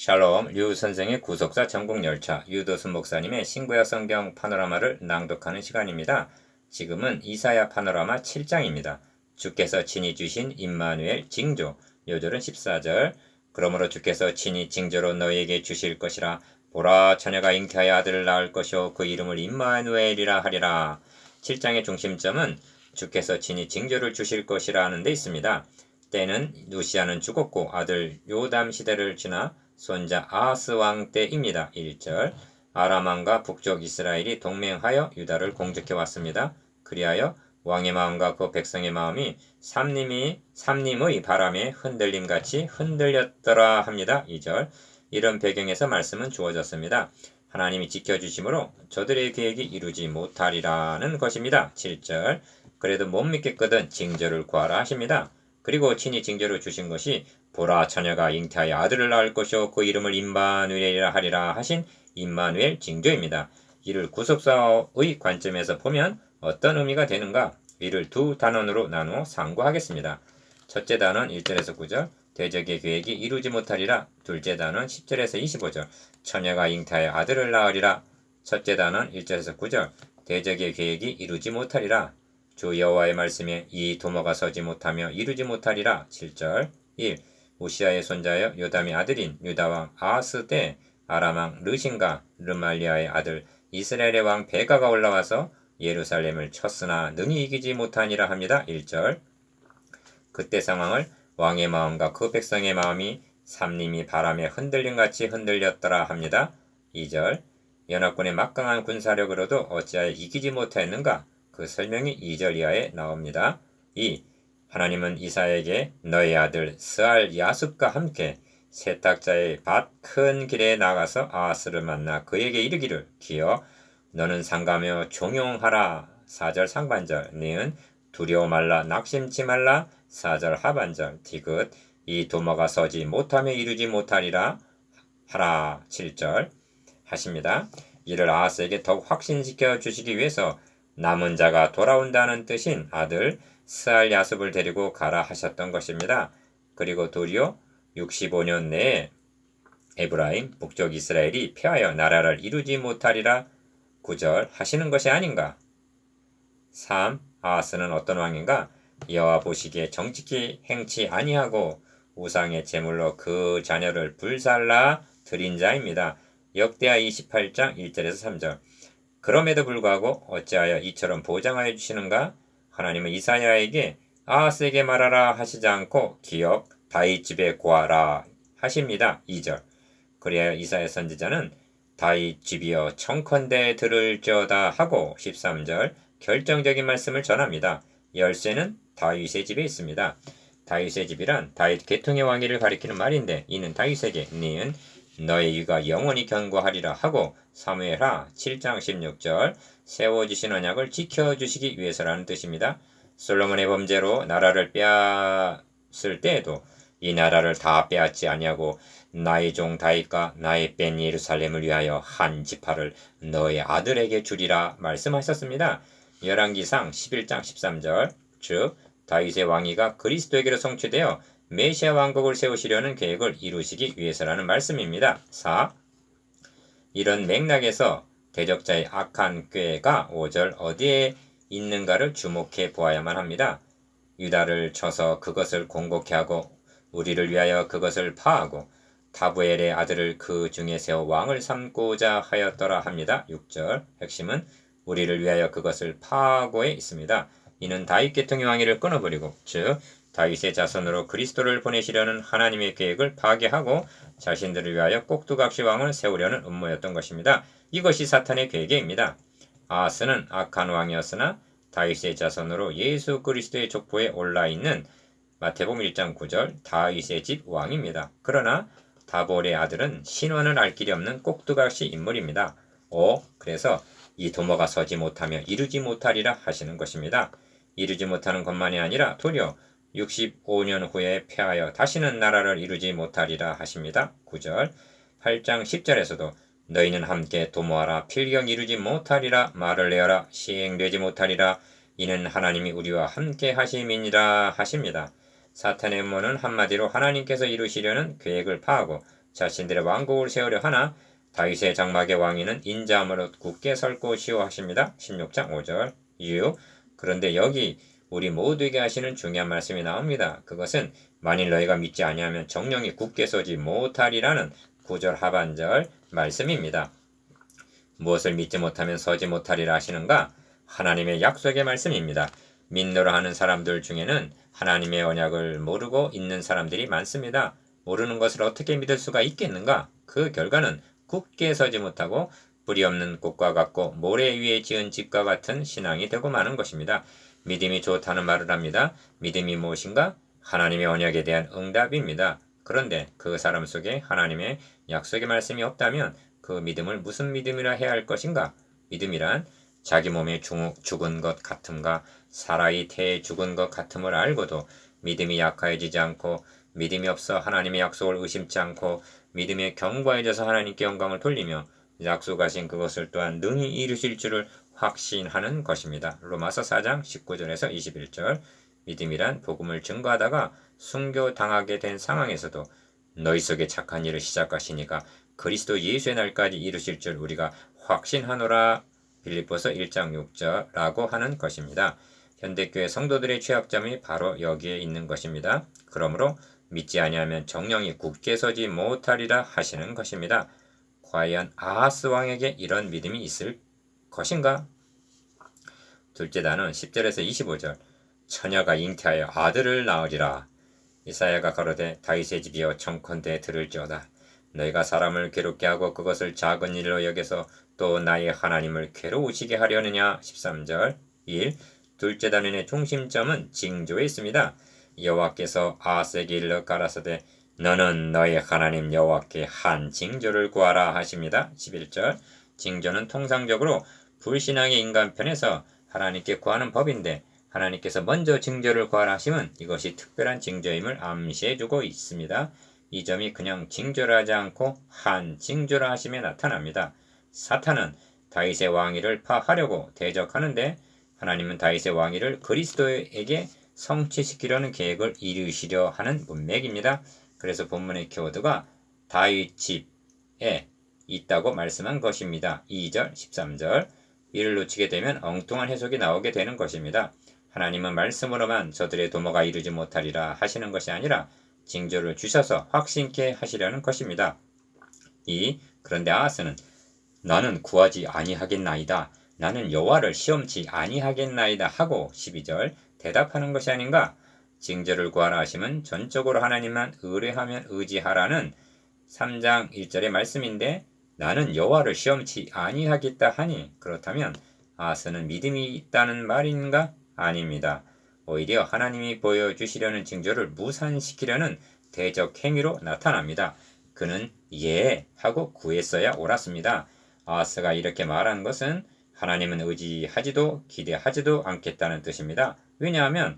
샬롬, 류 선생의 구속사 전국열차, 유도순 목사님의 신구약 성경 파노라마를 낭독하는 시간입니다. 지금은 이사야 파노라마 7장입니다. 주께서 친히 주신 임마누엘 징조, 요절은 14절. 그러므로 주께서 친히 징조로 너희에게 주실 것이라. 보라, 처녀가 잉태하여 아들을 낳을 것이요 그 이름을 임마누엘이라 하리라. 7장의 중심점은 주께서 친히 징조를 주실 것이라 하는 데 있습니다. 때는 누시아는 죽었고 아들 요담 시대를 지나 손자 아하스 왕 때입니다. 1절. 아람 왕과 북쪽 이스라엘이 동맹하여 유다를 공격해 왔습니다. 그리하여 왕의 마음과 그 백성의 마음이 삼림의 바람에 흔들림같이 흔들렸더라 합니다. 2절. 이런 배경에서 말씀은 주어졌습니다. 하나님이 지켜주심으로 저들의 계획이 이루지 못하리라는 것입니다. 7절. 그래도 못 믿겠거든 징조를 구하라 하십니다. 그리고 친히 징조를 주신 것이 보라, 처녀가 잉태하여 아들을 낳을 것이요 그 이름을 임마누엘이라 하리라 하신 임마누엘 징조입니다. 이를 구속사의 관점에서 보면 어떤 의미가 되는가? 이를 두 단원으로 나누어 상고하겠습니다. 첫째 단원 1절에서 9절, 대적의 계획이 이루지 못하리라. 둘째 단원 10절에서 25절, 처녀가 잉태하여 아들을 낳으리라. 첫째 단원 1절에서 9절, 대적의 계획이 이루지 못하리라. 주 여호와의 말씀에 이 도모가 서지 못하며 이루지 못하리라. 7절. 1. 우시아의 손자여 요담의 아들인 유다왕 아하스 때 아람왕 르신과 르말리아의 아들 이스라엘의 왕 베가가 올라와서 예루살렘을 쳤으나 능히 이기지 못하니라 합니다. 1절. 그때 상황을 왕의 마음과 그 백성의 마음이 삼림이 바람에 흔들림같이 흔들렸더라 합니다. 2절. 연합군의 막강한 군사력으로도 어찌하여 이기지 못하였는가? 그 설명이 2절 이하에 나옵니다. 2. 하나님은 이사야에게 너의 아들 스알 야습과 함께 세탁자의 밭 큰 길에 나가서 아하스를 만나 그에게 이르기를 기어 너는 상가며 종용하라. 4절 상반절. 니은 두려워 말라 낙심치 말라. 4절 하반절. 디귿 이 도모가 서지 못하며 이루지 못하리라 하라. 7절 하십니다. 이를 아하스에게 더욱 확신시켜 주시기 위해서 남은 자가 돌아온다는 뜻인 아들 스알 야습을 데리고 가라 하셨던 것입니다. 그리고 도리어 65년 내에 에브라임 북쪽 이스라엘이 패하여 나라를 이루지 못하리라 9절 하시는 것이 아닌가. 3. 아하스는 어떤 왕인가? 여호와 보시기에 정직히 행치 아니하고 우상의 제물로 그 자녀를 불살라 드린 자입니다. 역대하 28장 1절에서 3절. 그럼에도 불구하고 어찌하여 이처럼 보장하여 주시는가? 하나님은 이사야에게 아하스에게 말하라 하시지 않고 기억 다윗 집에 구하라 하십니다. 2절. 그리하여 이사야 선지자는 다윗 집이여 청컨대 들을지어다 하고 13절 결정적인 말씀을 전합니다. 열쇠는 다윗의 집에 있습니다. 다윗의 집이란 다윗 계통의 왕위를 가리키는 말인데 이는 다윗에게 니은 너의 위가 영원히 견고하리라 하고 사무엘하 7장 16절 세워주신 언약을 지켜주시기 위해서라는 뜻입니다. 솔로몬의 범죄로 나라를 빼앗을 때에도 이 나라를 다 빼앗지 아니하고 나의 종 다윗과 나의 뺀 예루살렘을 위하여 한 지파를 너의 아들에게 주리라 말씀하셨습니다. 열왕기상 11장 13절 즉 다윗의 왕위가 그리스도에게로 성취되어 메시아 왕국을 세우시려는 계획을 이루시기 위해서라는 말씀입니다. 4. 이런 맥락에서 대적자의 악한 꾀가 5절 어디에 있는가를 주목해 보아야만 합니다. 유다를 쳐서 그것을 공곡해 하고 우리를 위하여 그것을 파하고 다부엘의 아들을 그 중에 세워 왕을 삼고자 하였더라 합니다. 6절 핵심은 우리를 위하여 그것을 파하고에 있습니다. 이는 다윗 계통의 왕위를 끊어버리고 즉 다윗의 자손으로 그리스도를 보내시려는 하나님의 계획을 파괴하고 자신들을 위하여 꼭두각시 왕을 세우려는 음모였던 것입니다. 이것이 사탄의 계획입니다. 아하스는 악한 왕이었으나 다윗의 자손으로 예수 그리스도의 족보에 올라있는 마태복음 1장 9절 다윗의 집 왕입니다. 그러나 다볼의 아들은 신원을 알 길이 없는 꼭두각시 인물입니다. 5. 그래서 이 도모가 서지 못하며 이루지 못하리라 하시는 것입니다. 이루지 못하는 것만이 아니라 도리어 65년 후에 패하여 다시는 나라를 이루지 못하리라 하십니다. 9절 8장 10절에서도 너희는 함께 도모하라 필경 이루지 못하리라 말을 내어라 시행되지 못하리라 이는 하나님이 우리와 함께 하심이니라 하십니다. 사탄의 음모는 한마디로 하나님께서 이루시려는 계획을 파하고 자신들의 왕국을 세우려 하나 다윗의 장막의 왕위는 인자함으로 굳게 설 것이요 하십니다. 16장 5절 이유. 그런데 여기 우리 모두에게 하시는 중요한 말씀이 나옵니다. 그것은 만일 너희가 믿지 아니하면 정령이 굳게 서지 못하리라는 9절 하반절 말씀입니다. 무엇을 믿지 못하면 서지 못하리라 하시는가? 하나님의 약속의 말씀입니다. 믿노라 하는 사람들 중에는 하나님의 언약을 모르고 있는 사람들이 많습니다. 모르는 것을 어떻게 믿을 수가 있겠는가? 그 결과는 굳게 서지 못하고 뿌리 없는 꽃과 같고 모래 위에 지은 집과 같은 신앙이 되고 마는 것입니다. 믿음이 좋다는 말을 합니다. 믿음이 무엇인가? 하나님의 언약에 대한 응답입니다. 그런데 그 사람 속에 하나님의 약속의 말씀이 없다면 그 믿음을 무슨 믿음이라 해야 할 것인가? 믿음이란 자기 몸에 죽은 것 같음과 사라이 태에 죽은 것 같음을 알고도 믿음이 약해지지 않고 믿음이 없어 하나님의 약속을 의심치 않고 믿음에 견고해져서 하나님께 영광을 돌리며 약속하신 그것을 또한 능히 이루실 줄을 확신하는 것입니다. 로마서 4장 19절에서 21절. 믿음이란 복음을 증거하다가 순교당하게 된 상황에서도 너희 속에 착한 일을 시작하시니까 그리스도 예수의 날까지 이루실 줄 우리가 확신하노라. 빌립보서 1장 6절라고 하는 것입니다. 현대교회 성도들의 취약점이 바로 여기에 있는 것입니다. 그러므로 믿지 아니하면 정령이 굳게 서지 못하리라 하시는 것입니다. 과연 아하스 왕에게 이런 믿음이 있을 것인가? 둘째 단은 10절에서 25절. 처녀가 잉태하여 아들을 낳으리라. 이사야가 가로되 다윗의 집이여 청컨대 들을지어다. 너희가 사람을 괴롭게 하고 그것을 작은 일로 여겨서 또 나의 하나님을 괴로우시게 하려느냐. 13절 1. 둘째 단원의 중심점은 징조에 있습니다. 여호와께서 아하스에게 일러 가라사대 너는 너의 하나님 여호와께 한 징조를 구하라 하십니다. 11절. 징조는 통상적으로 불신앙의 인간 편에서 하나님께 구하는 법인데 하나님께서 먼저 징조를 구하라 하시면 이것이 특별한 징조임을 암시해주고 있습니다. 이 점이 그냥 징조를 하지 않고 한 징조를 하심에 나타납니다. 사탄은 다윗의 왕위를 파하려고 대적하는데 하나님은 다윗의 왕위를 그리스도에게 성취시키려는 계획을 이루시려 하는 문맥입니다. 그래서 본문의 키워드가 다윗 집에 있다고 말씀한 것입니다. 2절, 13절. 이를 놓치게 되면 엉뚱한 해석이 나오게 되는 것입니다. 하나님은 말씀으로만 저들의 도모가 이루지 못하리라 하시는 것이 아니라 징조를 주셔서 확신케 하시려는 것입니다. 2. 그런데 아하스는 나는 구하지 아니하겠나이다. 나는 여호와를 시험치 아니하겠나이다 하고 12절 대답하는 것이 아닌가? 징조를 구하라 하심은 전적으로 하나님만 의뢰하면 의지하라는 3장 1절의 말씀인데 나는 여호와를 시험치 아니하겠다 하니 그렇다면 아하스는 믿음이 있다는 말인가? 아닙니다. 오히려 하나님이 보여주시려는 징조를 무산시키려는 대적 행위로 나타납니다. 그는 예 하고 구했어야 옳았습니다. 아하스가 이렇게 말한 것은 하나님은 의지하지도 기대하지도 않겠다는 뜻입니다. 왜냐하면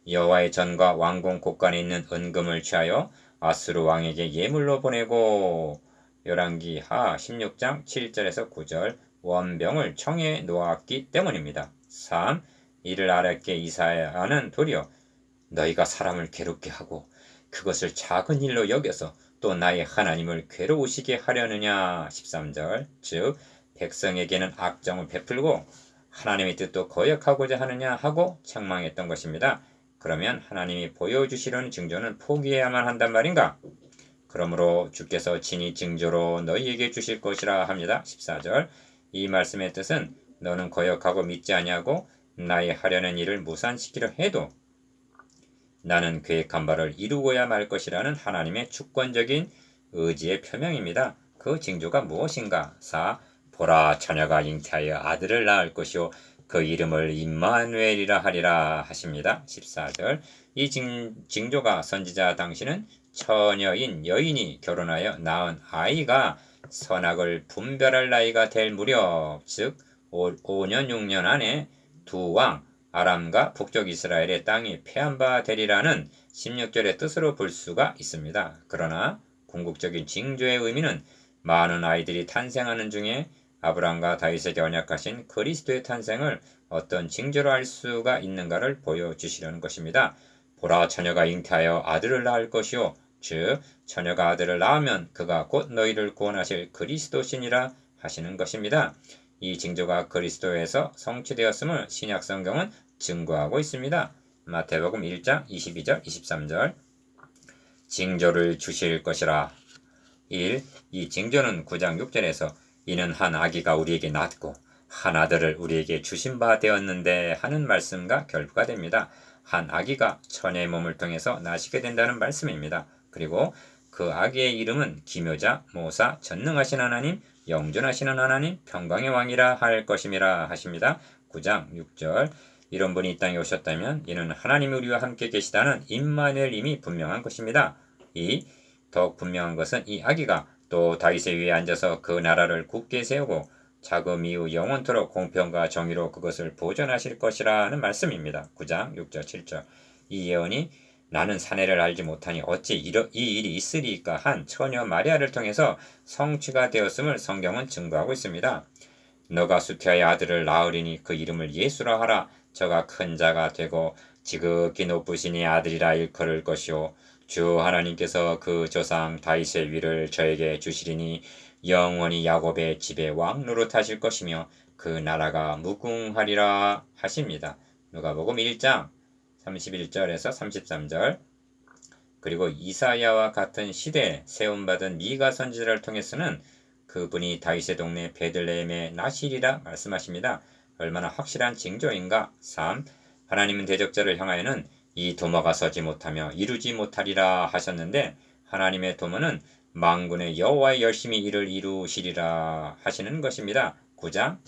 여호와의 전과 왕궁 곳간에 있는 은금을 취하여 아수르 왕에게 예물로 보내고 열왕기하 16장 7절에서 9절 원병을 청해 놓았기 때문입니다. 3. 이를 알았기에 이사야는 도리어 너희가 사람을 괴롭게 하고 그것을 작은 일로 여겨서 또 나의 하나님을 괴로우시게 하려느냐. 13절 즉 백성에게는 악정을 베풀고 하나님의 뜻도 거역하고자 하느냐 하고 책망했던 것입니다. 그러면 하나님이 보여주시려는 징조는 포기해야만 한단 말인가? 그러므로 주께서 친히 징조로 너희에게 주실 것이라 합니다. 14절 이 말씀의 뜻은 너는 거역하고 믿지 아니하고 나의 하려는 일을 무산시키려 해도 나는 계획한 바를 이루고야 말 것이라는 하나님의 주권적인 의지의 표명입니다. 그 징조가 무엇인가? 4. 보라 처녀가 잉태하여 아들을 낳을 것이요 그 이름을 임마누엘이라 하리라 하십니다. 14절 이 징조가 선지자 당시는 처녀인 여인이 결혼하여 낳은 아이가 선악을 분별할 나이가 될 무렵 즉 5년 6년 안에 두 왕 아람과 북쪽 이스라엘의 땅이 패한 바 되리라는 16절의 뜻으로 볼 수가 있습니다. 그러나 궁극적인 징조의 의미는 많은 아이들이 탄생하는 중에 아브라함과 다윗에게 언약하신 그리스도의 탄생을 어떤 징조로 알 수가 있는가를 보여주시려는 것입니다. 보라 처녀가 잉태하여 아들을 낳을 것이요 즉 처녀가 아들을 낳으면 그가 곧 너희를 구원하실 그리스도시니라 하시는 것입니다. 이 징조가 그리스도에서 성취되었음을 신약 성경은 증거하고 있습니다. 마태복음 1장 22절 23절 징조를 주실 것이라. 1. 이 징조는 9장 6절에서 이는 한 아기가 우리에게 낳고 한 아들을 우리에게 주신 바 되었는데 하는 말씀과 결부가 됩니다. 한 아기가 처녀의 몸을 통해서 나시게 된다는 말씀입니다. 그리고 그 아기의 이름은 기묘자, 모사, 전능하신 하나님, 영존하시는 하나님, 평강의 왕이라 할 것임이라 하십니다. 9장 6절 이런 분이 이 땅에 오셨다면 이는 하나님이 우리와 함께 계시다는 임마누엘임이 분명한 것입니다. 더욱 분명한 것은 이 아기가 또 다윗의 위에 앉아서 그 나라를 굳게 세우고 자금 이후 영원토록 공평과 정의로 그것을 보존하실 것이라는 말씀입니다. 9장 6절 7절 이 예언이 나는 사내를 알지 못하니 어찌 이 일이 있으리까 한 처녀 마리아를 통해서 성취가 되었음을 성경은 증거하고 있습니다. 너가 수태하의 아들을 낳으리니 그 이름을 예수라 하라. 저가 큰 자가 되고 지극히 높으시니 아들이라 일컬을 것이요 주 하나님께서 그 조상 다윗의 위를 저에게 주시리니 영원히 야곱의 집에 왕 노릇하실 것이며 그 나라가 무궁하리라 하십니다. 누가복음 1장 31절에서 33절 그리고 이사야와 같은 시대에 세움받은 미가 선지자를 통해서는 그분이 다윗의 동네 베들레헴에 나시리라 말씀하십니다. 얼마나 확실한 징조인가. 3. 하나님은 대적자를 향하여는 이 도모가 서지 못하며 이루지 못하리라 하셨는데 하나님의 도모는 만군의 여호와의 열심히 이를 이루시리라 하시는 것입니다. 9장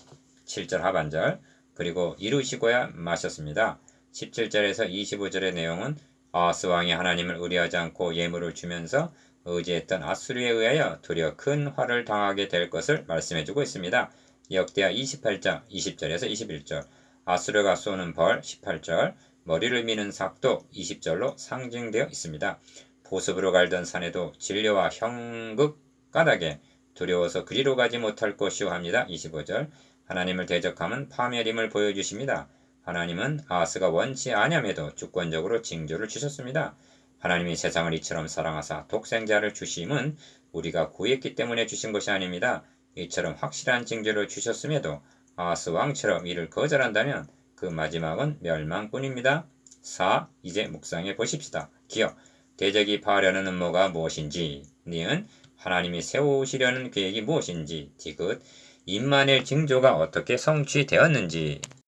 7절 하반절 그리고 이루시고야 마셨습니다. 17절에서 25절의 내용은 아하스 왕이 하나님을 의뢰하지 않고 예물을 주면서 의지했던 아수르에 의하여 도리어 큰 화를 당하게 될 것을 말씀해주고 있습니다. 역대하 28장 20절에서 21절 아수르가 쏘는 벌 18절 머리를 미는 삭도 20절로 상징되어 있습니다. 보습으로 갈던 산에도 진료와 형극 까닭에 두려워서 그리로 가지 못할 것이오 합니다. 25절 하나님을 대적함은 파멸임을 보여주십니다. 하나님은 아하스가 원치 아니함에도 주권적으로 징조를 주셨습니다. 하나님이 세상을 이처럼 사랑하사 독생자를 주심은 우리가 구했기 때문에 주신 것이 아닙니다. 이처럼 확실한 징조를 주셨음에도 아하스 왕처럼 이를 거절한다면 그 마지막은 멸망뿐입니다. 4. 이제 묵상해 보십시다. 기억 대적이 파하려는 음모가 무엇인지 니은 하나님이 세우시려는 계획이 무엇인지 디귿 임마누엘 징조가 어떻게 성취되었는지